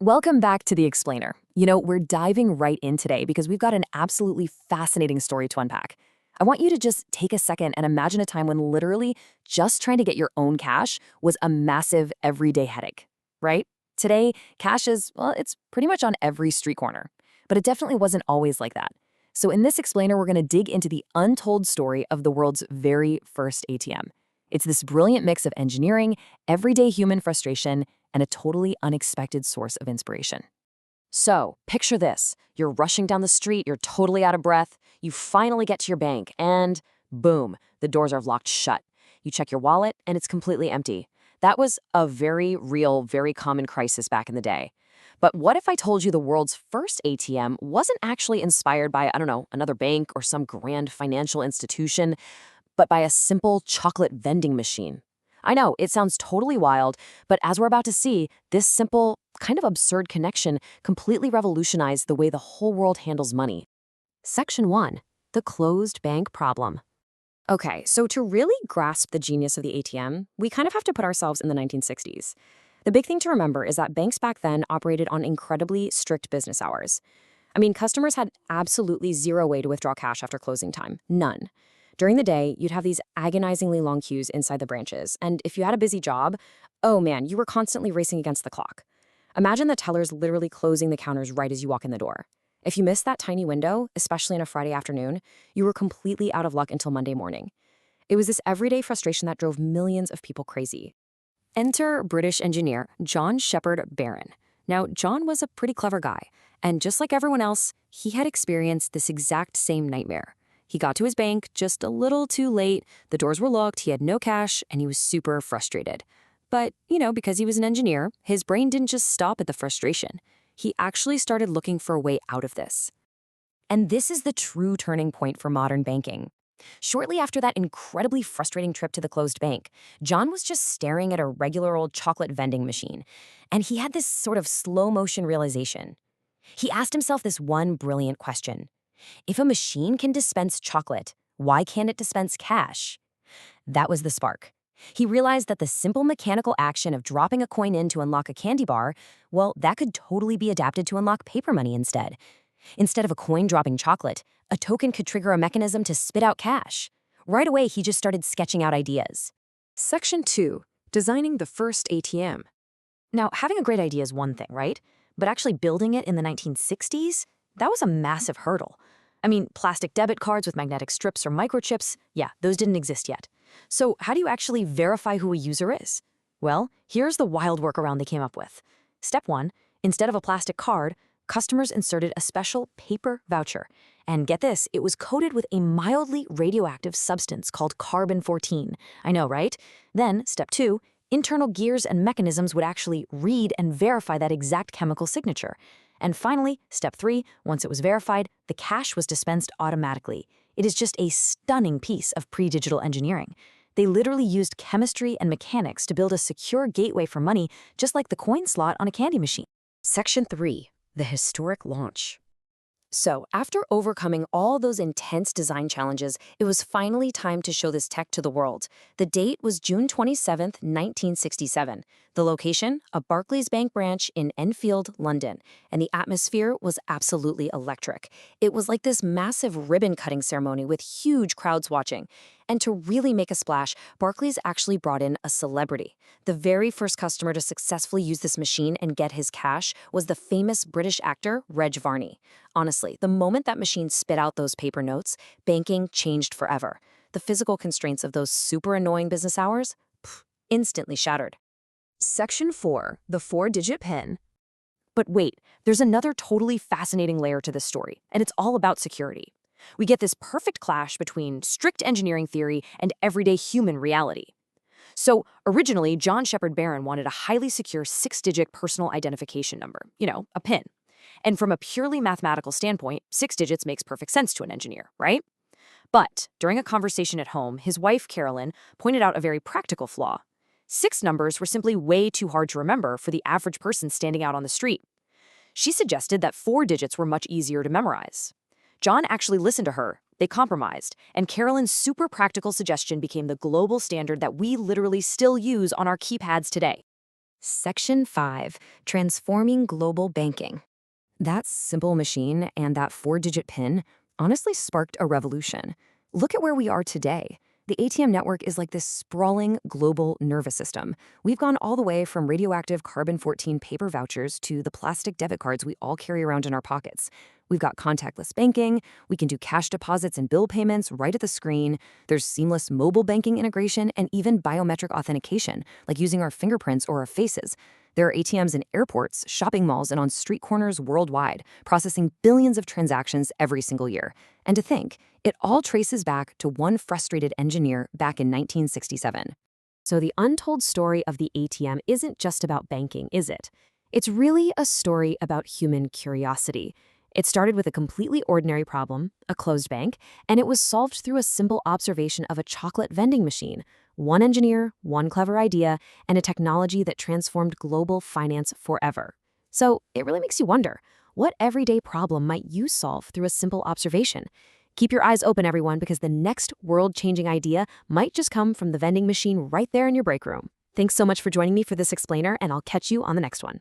Welcome back to The Explainer. We're diving right in today because we've got an absolutely fascinating story to unpack. I want you to just take a second and imagine a time when literally just trying to get your own cash was a massive everyday headache, right? Today, cash is, well, it's pretty much on every street corner. But it definitely wasn't always like that. So in this Explainer, we're going to dig into the untold story of the world's very first ATM. It's this brilliant mix of engineering, everyday human frustration, and a totally unexpected source of inspiration. So, picture this. You're rushing down the street, you're totally out of breath, you finally get to your bank, and boom, the doors are locked shut. You check your wallet, and it's completely empty. That was a very real, very common crisis back in the day. But what if I told you the world's first ATM wasn't actually inspired by, I don't know, another bank or some grand financial institution, but by a simple chocolate vending machine? I know, it sounds totally wild, but as we're about to see, this simple, kind of absurd connection completely revolutionized the way the whole world handles money. Section 1. The closed bank problem. Okay, so to really grasp the genius of the ATM, we kind of have to put ourselves in the 1960s. The big thing to remember is that banks back then operated on incredibly strict business hours. I mean, customers had absolutely zero way to withdraw cash after closing time. None. During the day, you'd have these agonizingly long queues inside the branches, and if you had a busy job, oh man, you were constantly racing against the clock. Imagine the tellers literally closing the counters right as you walk in the door. If you missed that tiny window, especially on a Friday afternoon, you were completely out of luck until Monday morning. It was this everyday frustration that drove millions of people crazy. Enter British engineer John Shepherd-Barron. Now, John was a pretty clever guy, and just like everyone else, he had experienced this exact same nightmare. He got to his bank just a little too late, the doors were locked, he had no cash, and he was super frustrated. But, because he was an engineer, his brain didn't just stop at the frustration. He actually started looking for a way out of this. And this is the true turning point for modern banking. Shortly after that incredibly frustrating trip to the closed bank, John was just staring at a regular old chocolate vending machine, and he had this sort of slow-motion realization. He asked himself this one brilliant question. If a machine can dispense chocolate, why can't it dispense cash? That was the spark. He realized that the simple mechanical action of dropping a coin in to unlock a candy bar, well, that could totally be adapted to unlock paper money instead. Instead of a coin dropping chocolate, a token could trigger a mechanism to spit out cash. Right away, he just started sketching out ideas. Section 2. Designing the first ATM. Now, having a great idea is one thing, right? But actually building it in the 1960s? That was a massive hurdle. I mean, plastic debit cards with magnetic strips or microchips, yeah, those didn't exist yet. So how do you actually verify who a user is? Well, here's the wild workaround they came up with. Step 1, instead of a plastic card, customers inserted a special paper voucher. And get this, it was coated with a mildly radioactive substance called carbon-14. I know, right? Then, step 2, internal gears and mechanisms would actually read and verify that exact chemical signature. And finally, step 3, once it was verified, the cash was dispensed automatically. It is just a stunning piece of pre-digital engineering. They literally used chemistry and mechanics to build a secure gateway for money, just like the coin slot on a candy machine. Section 3. The historic launch. So, after overcoming all those intense design challenges, it was finally time to show this tech to the world. The date was June 27, 1967. The location, a Barclays Bank branch in Enfield, London. And the atmosphere was absolutely electric. It was like this massive ribbon-cutting ceremony with huge crowds watching. And to really make a splash, Barclays actually brought in a celebrity. The very first customer to successfully use this machine and get his cash was the famous British actor Reg Varney. Honestly, the moment that machine spit out those paper notes, banking changed forever. The physical constraints of those super annoying business hours, instantly shattered. Section 4. The 4-digit PIN. But wait, there's another totally fascinating layer to this story, and it's all about security. We get this perfect clash between strict engineering theory and everyday human reality. So, originally, John Shepherd-Barron wanted a highly secure 6-digit personal identification number, a PIN. And from a purely mathematical standpoint, 6 digits makes perfect sense to an engineer, right? But during a conversation at home, his wife, Carolyn, pointed out a very practical flaw. 6 numbers were simply way too hard to remember for the average person standing out on the street. She suggested that 4 digits were much easier to memorize. John actually listened to her. They compromised, and Carolyn's super practical suggestion became the global standard that we literally still use on our keypads today. Section 5, Transforming Global Banking. That simple machine and that four-digit PIN honestly sparked a revolution. Look at where we are today. The ATM network is like this sprawling global nervous system. We've gone all the way from radioactive carbon-14 paper vouchers to the plastic debit cards we all carry around in our pockets. We've got contactless banking, we can do cash deposits and bill payments right at the screen, there's seamless mobile banking integration, and even biometric authentication, like using our fingerprints or our faces. There are ATMs in airports, shopping malls, and on street corners worldwide, processing billions of transactions every single year. And to think, it all traces back to one frustrated engineer back in 1967. So the untold story of the ATM isn't just about banking, is it? It's really a story about human curiosity. It started with a completely ordinary problem, a closed bank, and it was solved through a simple observation of a chocolate vending machine. One engineer, one clever idea, and a technology that transformed global finance forever. So it really makes you wonder, what everyday problem might you solve through a simple observation? Keep your eyes open, everyone, because the next world-changing idea might just come from the vending machine right there in your break room. Thanks so much for joining me for this explainer, and I'll catch you on the next one.